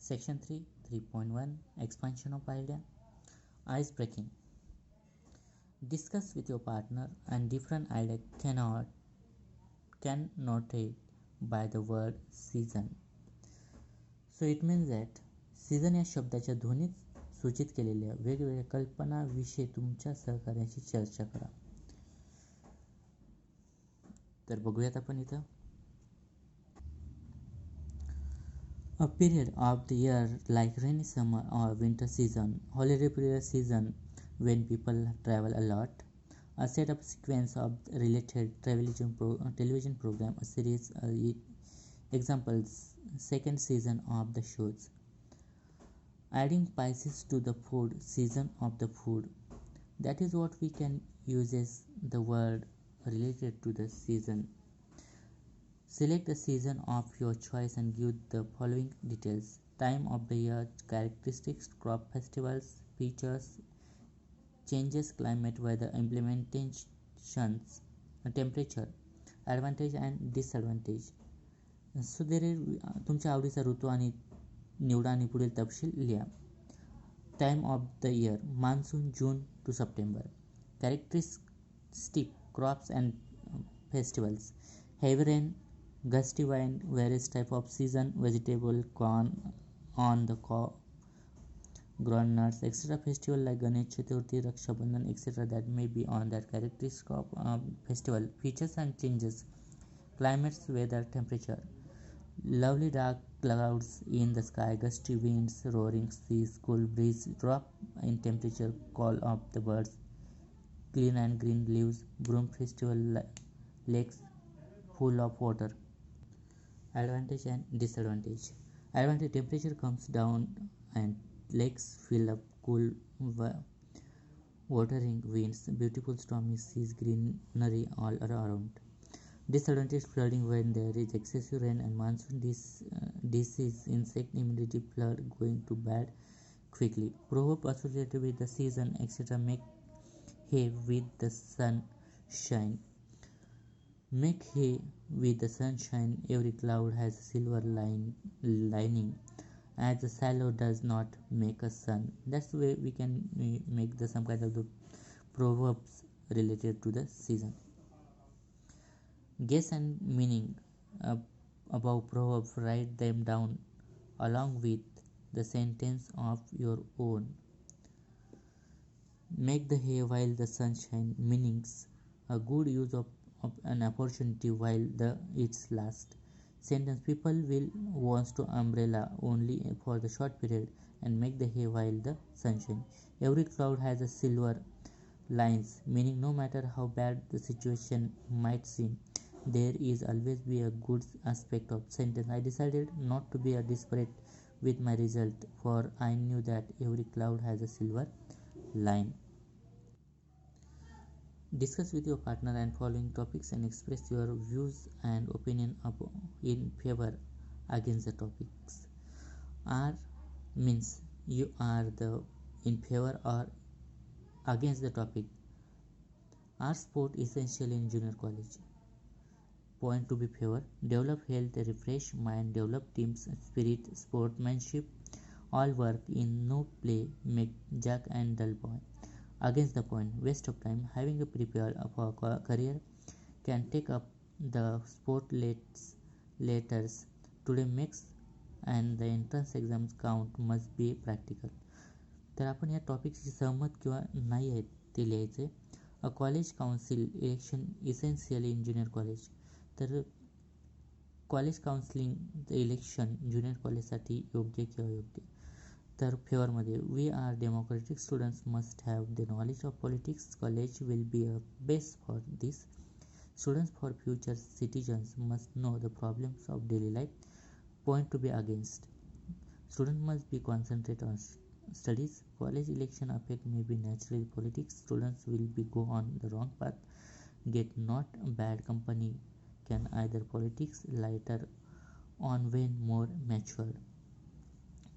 Section 3, 3.1 Expansion of idea. Ice breaking. Discuss with your partner and different idea connoted by the word season. So it means that season या शब्दाच्या ध्वनीत सूचित केलेल्या वेगवेगळ्या कल्पनाविषयी तुमच्या सहकार्याची चर्चा करा. तर बघूयात आपण इथं. A period of the year like rainy summer or winter season, holiday period season when people travel a lot, a set up sequence of related television program, a series, examples, second season of the shows. Adding spices to the food, season of the food. That is what we can use as the word related to the season. Select the season of your choice and give the following details: time of the year, characteristics, crop festivals, features, changes, climate, weather, implementations, temperature, advantage and disadvantage. So there is तुमच्या आवडीचा ऋतू आणि निवडा आणि पुढील तपशील लिहा. Time of the year, monsoon, June to September. Characteristic, crops and festivals, heavy rain, gusty wind, various type of season, vegetable, corn on the groundnuts, etc. Festival like Ganesh Chaturthi, Raksha Bandhan, etc. that may be on that characteristic of festival. Features and changes, climates, weather, temperature. Lovely dark clouds in the sky, gusty winds, roaring seas, cool breeze, drop in temperature, call of the birds, clean and green leaves, broom festival, lakes full of water. Advantage and disadvantage. Advantage, temperature comes down and lakes fill up, cool watering winds, beautiful stormy seas, greenery all around. Disadvantage, flooding when there is excessive rain and monsoon, disease, insect, immunity, flood, going to bad quickly. Proverb associated with the season, etc. Make hay with the sunshine. Make hay with the sunshine. Every cloud has a silver lining, as the shallow does not make a sun. That's the way we can make some kind of the proverbs related to the season. Guess and meaning above proverbs, write them down along with the sentence of your own. Make the hay while the sun shines, meanings a good use of an opportunity while it's last. Sentence, people will want to umbrella only for the short period and make the hay while the sun shines. Every cloud has a silver lines, meaning no matter how bad the situation might seem, there is always be a good aspect of sentence. I decided not to be desperate with my result, for I knew that every cloud has a silver line. Discuss with your partner and following topics and express your views and opinion in favor against the topics. R means you are in favor or against the topic. Are sport essential in junior college? Point to be favor. Develop health, refresh mind, develop team spirit, sportsmanship, all work in no play, make jack and dull boy. Against the point, waste of time. Having a prepared for a career can take up the sport letters today makes and the entrance exams count must be practical. तर आपण या टॉपिकशी सहमत किंवा नाही आहेत ते लिहायचे. A college council election essential in junior college. तर कॉलेज काउन्सिलिंग इलेक्शन ज्युनियर कॉलेजसाठी योग्य किंवा अयोग्य. तर फेवरमध्ये, we are democratic students must have the knowledge of politics. College will be a base for this. Students for future citizens must know the problems of daily life. Point to be against. Student must be concentrate on studies. College election affect may be naturally politics. Students will be go on the wrong path, get not bad company, can either politics later on when more mature.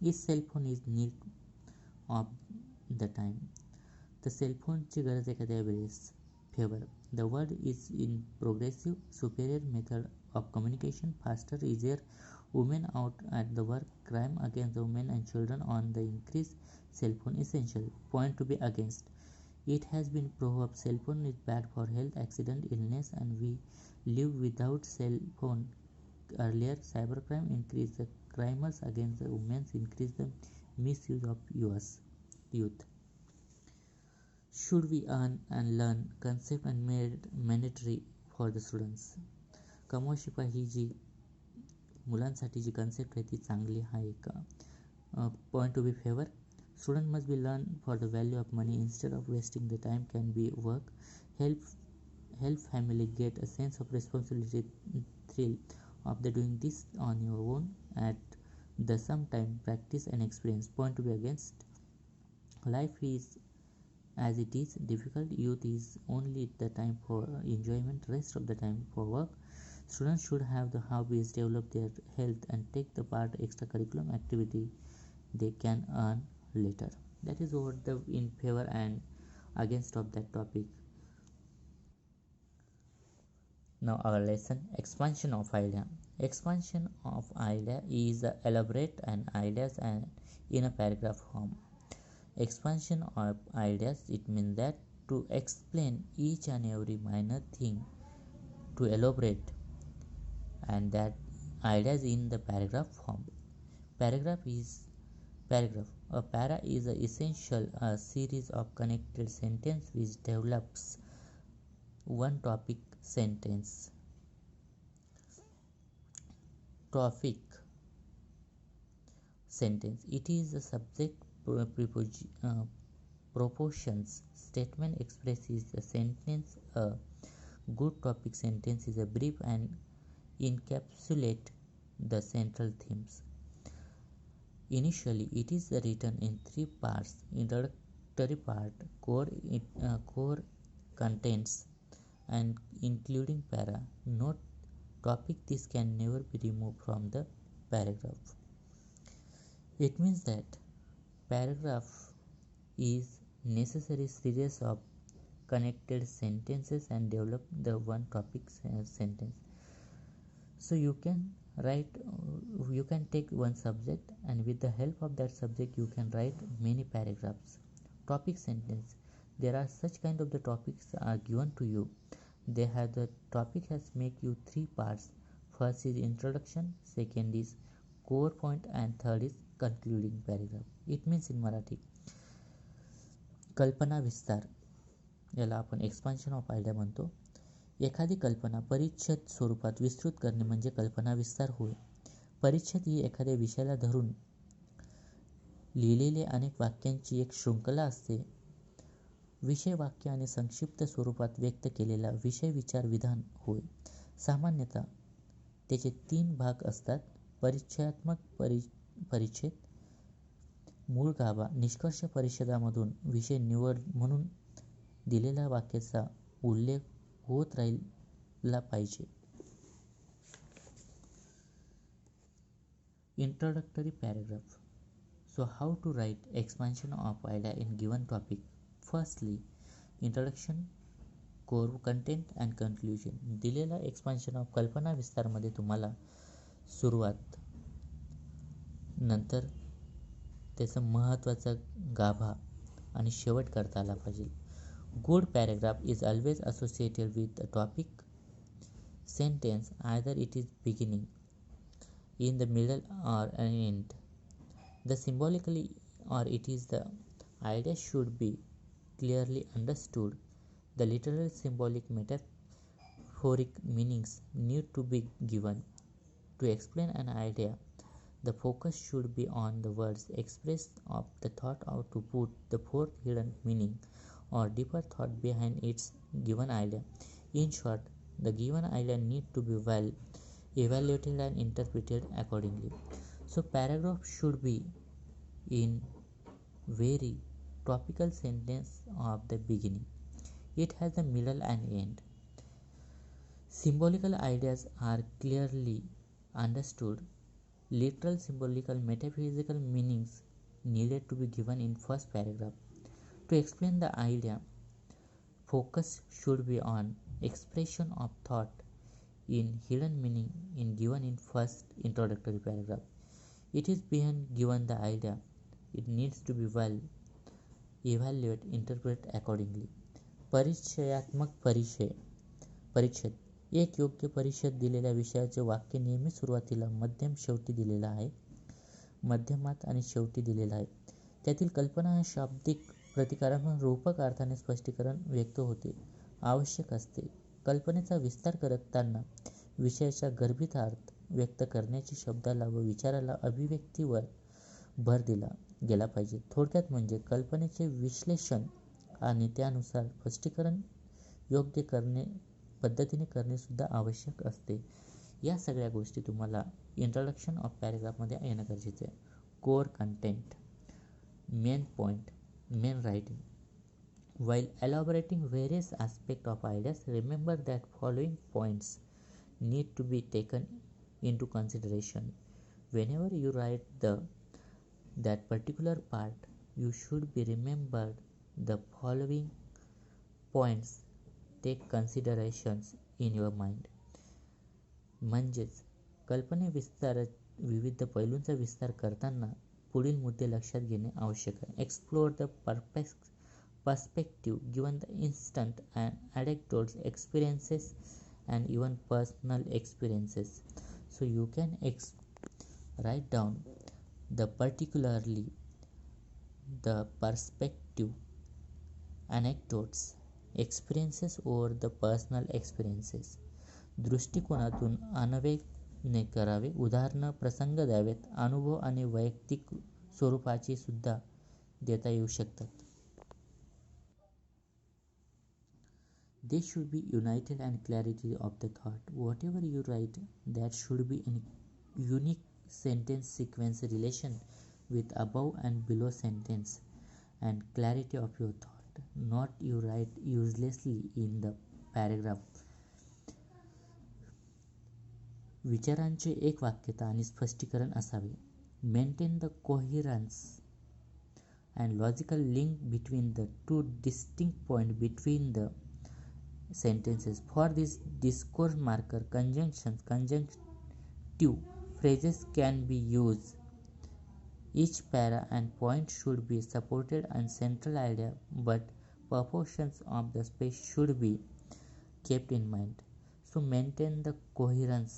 Is cell phone is need of the time. The cell phone ची गरज एखाद्या वेळेस. Favor. The world is in progressive, superior method of communication, faster, easier, women out at the work, crime against the women and children on the increase, cell phone essential. Point to be against. It has been proved cell phone is bad for health, accident, illness, and we live without cell phone. Earlier, cybercrime increased the crimes against the women, increased the misuse of US youth. Should we earn and learn concept and made mandatory for the students? कमवा शिपा ही जी मुलांसाठी जी concept आहे ती चांगली आहे का? Point to be favour. Student must be learn for the value of money instead of wasting the time can be work. Help family get a sense of responsibility, thrill of the doing this on your own at the some time practice and experience. Point to be against. Life is as it is difficult. Youth is only the time for enjoyment, rest of the time for work. Students should have the hobbies, develop their health and take the part extracurriculum activity they can earn later. That is what the in favor and against of that topic. Now our lesson, expansion of idea. Expansion of idea is elaborate and ideas and in a paragraph form. Expansion of ideas, it means that to explain each and every minor thing, to elaborate and that ideas in the paragraph form. Paragraph. A para is a essential a series of connected sentence which develops one topic sentence. Topic sentence. It is a subject proportions statement expresses a sentence. A good topic sentence is a brief and encapsulate the central themes. Initially, it is written in three parts: introductory part, core contents, and including para. Note topic this can never be removed from the paragraph. It means that paragraph is necessary series of connected sentences and develop the one topic sentence. So you can take one subject and with the help of that subject you can write many paragraphs. Topic sentence. There are such kind of the topics are given to you. They have the topic has make you three parts. First is introduction, second is core point and third is concluding paragraph. It means in Marathi कल्पना विस्तार याला आपण expansion of idea म्हणतो. एखादी कल्पना परिच्छेद स्वरूपात विस्तृत करणे म्हणजे कल्पना विस्तार होय. परिच्छेद ही एखाद्या विषयाला धरून लिहिलेले अनेक वाक्यांची एक शृंखला असते. विषय वाक्य आणि संक्षिप्त स्वरूपात व्यक्त केलेला विषय विचार विधान होय. सामान्यतः त्याचे तीन भाग असतात: परिचयात्मक परिच्छेद, मूळ गाभा, निष्कर्ष. परिच्छेदामधून विषय निवड म्हणून दिलेल्या वाक्याचा उल्लेख होत राहिला पाहिजे. Introductory paragraph. So how to write expansion of idea in given topic? Firstly, introduction, core content and conclusion. दिलेला expansion of कल्पना विस्तार मध्ये तुम्हाला सुरुवात, नंतर त्याचा महत्त्वाचा गाभा आणि शेवट करता आला पाहिजे. Good paragraph is always associated with a topic sentence, either it is beginning, in the middle or an end. The symbolically or it is the idea should be clearly understood. The literal, symbolic, metaphoric meanings need to be given. To explain an idea, the focus should be on the words expressed of the thought or to put the fourth hidden meaning or deeper thought behind its given idea. In short, the given idea need to be well evaluated and interpreted accordingly. So paragraph should be in very topical sentence of the beginning. It has the middle and end. Symbolical ideas are clearly understood. Literal, symbolical, metaphysical meanings needed to be given in first paragraph. To explain the idea, focus should be on expression of thought in hidden meaning in given in first introductory paragraph. It is being given the idea. It needs to be well evaluate, interpret accordingly. परिचयात्मक परिच्छेद. एक योग्य परिच्छेद दिलेल्या विषयाचे वाक्य नेहमी सुरुवातीला, मध्यम, शेवटी दिलेला आहे. मध्यमात आणि शेवटी दिलेला आहे. त्यातील कल्पना आणि शाब्दिक प्रतिकारांवर रूपक अर्थाने स्पष्टीकरण व्यक्त होते आवश्यक असते. कल्पनेचा विस्तार करताना विषयाच्या गर्भित अर्थ व्यक्त करण्याची शब्दाला व विचाराला अभिव्यक्तीवर भर दिला गेला पाहिजे. थोडक्यात म्हणजे कल्पनेचे विश्लेषण आणि त्यानुसार स्पष्टीकरण योग्य पद्धतीने करणे सुद्धा आवश्यक असते. या सगळ्या गोष्टी तुम्हाला इंट्रोडक्शन ऑफ पॅरेग्राफमध्ये येणं गरजेचं आहे. Core content, main point, main writing. While elaborating various aspects of ideas, remember that following points need to be taken into consideration. Whenever you write that particular part, you should be remembered the following points take considerations in your mind. म्हणजेच विविध पैलूंचा विस्तार करताना पुढील मुद्दे लक्षात घेणे आवश्यक आहे. Explore the perspective given the instant and anecdotes, experiences and even personal experiences. So you can write down the particularly the perspective, anecdotes, experiences or the personal experiences. दृष्टिकोनातून अन्वेषण करावे, उदाहरण, प्रसंग द्यावेत, अनुभव आणि वैयक्तिक स्वरूपाची सुद्धा देता येऊ शकतात. They should be united and clarity of the thought. Whatever you write, that should be in unique sentence sequence relation with above and below sentence and clarity of your thought. Not you write uselessly in the paragraph. विचारांचे एक वाक्यता आणि स्पष्टीकरण असावे. Maintain the coherence and logical link between the two distinct points between the sentences. For this, discourse marker, conjunctions, conjunctive phrases can be used. Each para and point should be supported and central idea, but proportions of the space should be kept in mind. So maintain the coherence,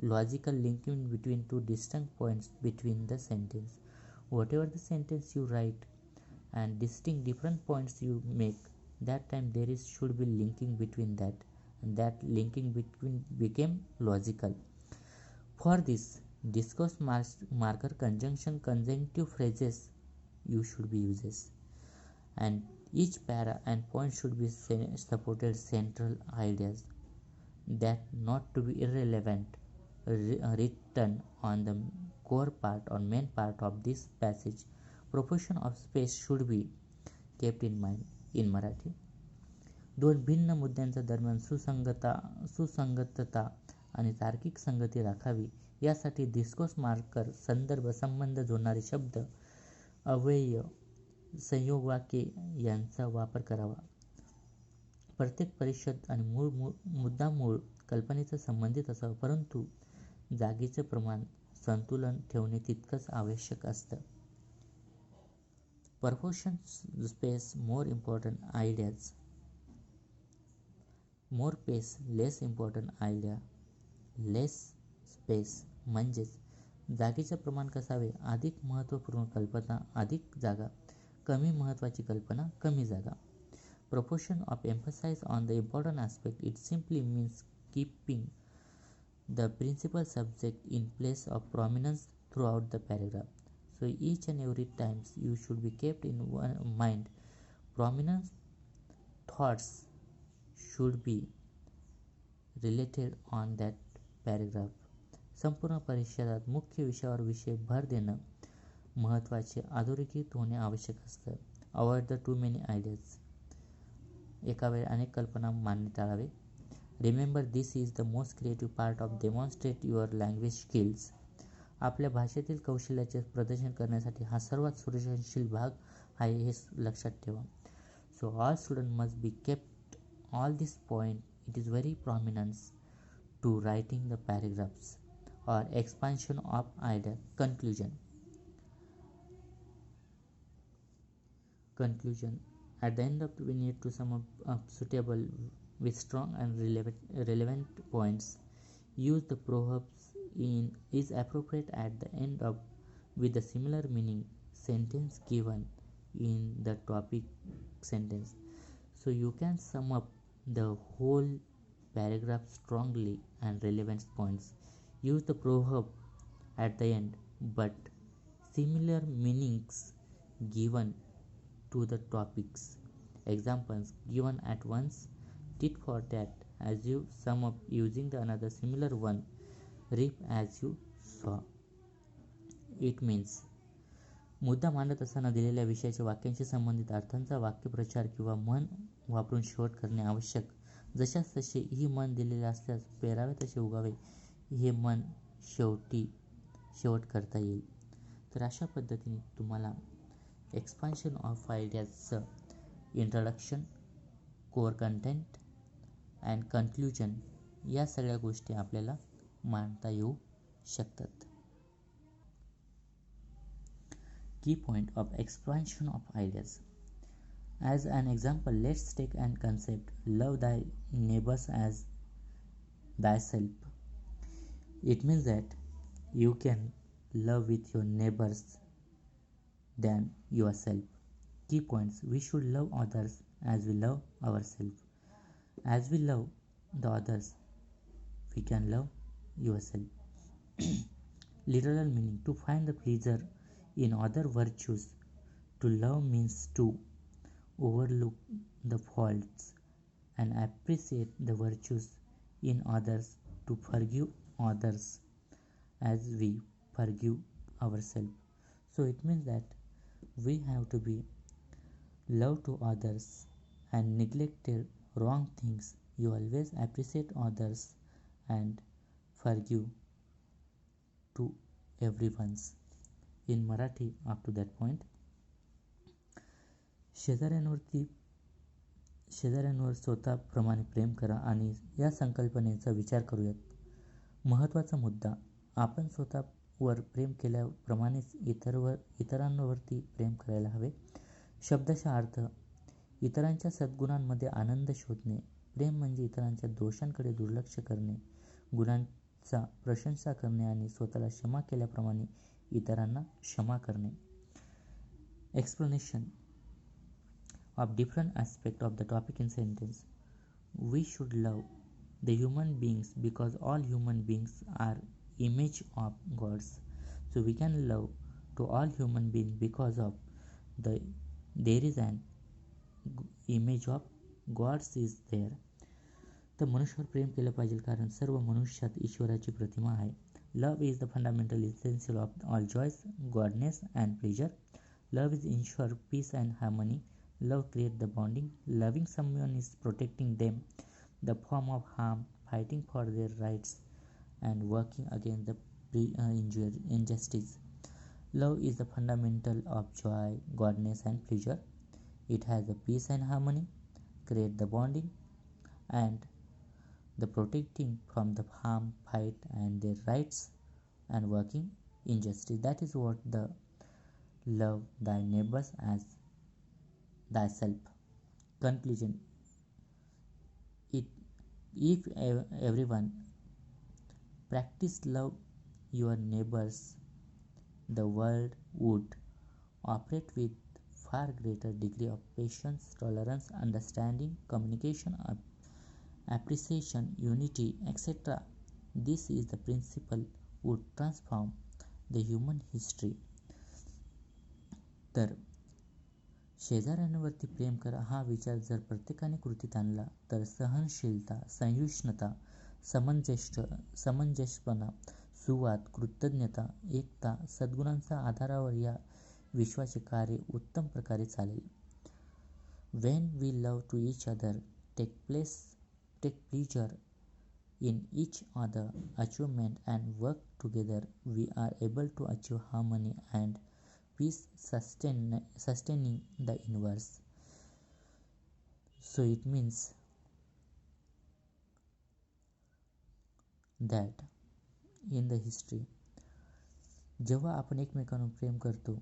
logical linking between two distinct points between the sentence. Whatever the sentence you write and distinct different points you make, that time there should be linking between that, and that linking between became logical. For this, discourse marker, conjunction, conjunctive phrases you should be uses, and each para and point should be supported central ideas that not to be irrelevant written on the core part or main part of this passage. Proportion of space should be kept in mind. in Marathi. दोन भिन्न मुद्द्यांच्या दरम्यान सुसंगतता आणि तार्किक संगती राखावी यासाठी discourse marker, संदर्भ, संबंध जोडणारे शब्द, अव्यय, संयोग वाक्ये यांचा वापर करावा. प्रत्येक परिच्छेद आणि मूळ कल्पनेचा संबंधित असावा, परंतु जागेचे प्रमाण संतुलन ठेवणे तितकंच आवश्यक असतं. Proportion space, more important ideas. More space, less important idea. Less space म्हणजेच जागेचे प्रमाण कसावे, अधिक महत्त्वपूर्ण कल्पना अधिक जागा, कमी महत्त्वाची कल्पना कमी जागा. Proportion of emphasis on the important aspect. It simply means keeping the principal subject in place of prominence throughout the paragraph. So each and every times you should be kept in mind. Prominent thoughts should be related on that paragraph. संपूर्ण परिच्छेदात मुख्य विषयावर भर देणं महत्त्वाचे अधोरेखित होणे आवश्यक असतं. Avoid the two many ideas. एका वेळी अनेक कल्पना मांडणे टाळावे. Remember this is the most creative part of demonstrate your language skills. आपल्या भाषेतील कौशल्याचे प्रदर्शन करण्यासाठी हा सर्वात सृजनशील भाग आहे हे लक्षात ठेवा. So all student must be kept all this point. It is very prominence to to writing the paragraphs or expansion of idea. Conclusion. At the end of we need to sum up suitable with strong and relevant points. Use the proverbs in is appropriate at the end of with a similar meaning sentence given in the topic sentence. So you can sum up the whole paragraph strongly and relevant points. Use the proverb at the end but similar meanings given to the topics. Examples given at once, tit for tat, as you sum up using the another similar one, reap as you sow. It means मुद्दा मांडत असताना दिलेल्या विषयाच्या वाक्यांशी संबंधित अर्थांचा वाक्यप्रचार किंवा मन वापरून शेवट करणे आवश्यक. जशास तसे ही मन दिलेले असल्यास पेरावे तसे उगावे हे मन शेवट करता येईल. तर अशा पद्धतीने तुम्हाला एक्सपान्शन ऑफ आयडियाजचं introduction, core content and conclusion या सगळ्या गोष्टी आपल्याला मांडता येऊ शकतात. Key point of expansion of ideas. As an example, let's take an concept, love thy neighbors as thyself. It means that you can love with your neighbors than yourself. Key points. We should love others as we love ourselves. As we love the others, we can love yourself. Literal meaning. To find the pleasure in other virtues. To love means to overlook the faults and appreciate the virtues in others, to forgive others as we forgive ourselves. So it means that we have to be love to others and neglect their wrong things. You always appreciate others and forgive to everyone's. In Marathi, up to that point, शेजाऱ्यांवर स्वतःप्रमाणे प्रेम करा आणि या संकल्पनेचा विचार करूयात. महत्त्वाचा मुद्दा. आपण स्वतःवर प्रेम केल्याप्रमाणेच इतरांवरती प्रेम करायला हवे. शब्दशः अर्थ. इतरांच्या सद्गुणांमध्ये आनंद शोधणे. प्रेम म्हणजे इतरांच्या दोषांकडे दुर्लक्ष करणे, गुणांचा प्रशंसा करणे आणि स्वतःला क्षमा केल्याप्रमाणे इतरांना क्षमा करणे. Explanation of different aspects of the topic in sentence. We should love the human beings because all human beings are image of gods. So we can love to all human beings because of there is an image of gods is there. तर मनुष्यावर प्रेम केलं पाहिजे कारण सर्व मनुष्यात ईश्वराची प्रतिमा आहे. Love is the fundamental essential of all joys, godness and pleasure. Love is ensure peace and harmony. Love creates the bonding. Loving someone is protecting them the form of harm, fighting for their rights and working against the injustice. Love is the fundamental of joy, godness and pleasure. It has the peace and harmony, create the bonding and the protecting from the harm, fight and their rights and working injustice. That is what the love thy neighbors as thyself. Conclusion. If everyone practice love your neighbors, the world would operate with far greater degree of patience, tolerance, understanding, communication, appreciation, unity, etc. This is the principle would transform the human history. तर शेजाऱ्यांवरती प्रेम करा हा विचार जर प्रत्येकाने कृतीत आणला तर सहनशीलता, सहिष्णुता, समंजसपणा, सुवाद, कृतज्ञता, एकता, सद्गुणांच्या आधारावर या विश्वाचे कार्य उत्तम प्रकारे चालेल. When we love to each other, take pleasure in each other achievement and work together, we are able to achieve harmony and peace, sustaining the universe. So it means that in the history, जेव्हा आपण एकमेकांवर प्रेम करतो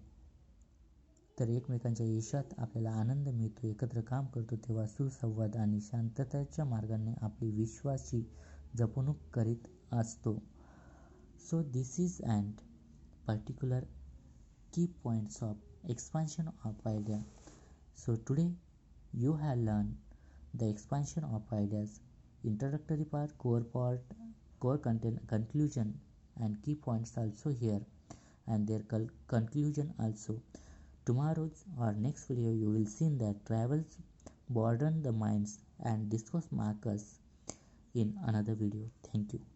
तर एकमेकांच्या यशात आपल्याला आनंद मिळतो, एकत्र काम करतो, तेव्हा सुसंवाद आणि शांततेच्या मार्गाने आपली विश्वाची जपणूक करीत असतो. So this is and particular key points of expansion of idea. So today you have learned the expansion of ideas, introductory part, core content, conclusion, and key points also here, and their conclusion also. Tomorrow's or next video you will see that travels broaden the minds and discuss markers in another video. Thank you.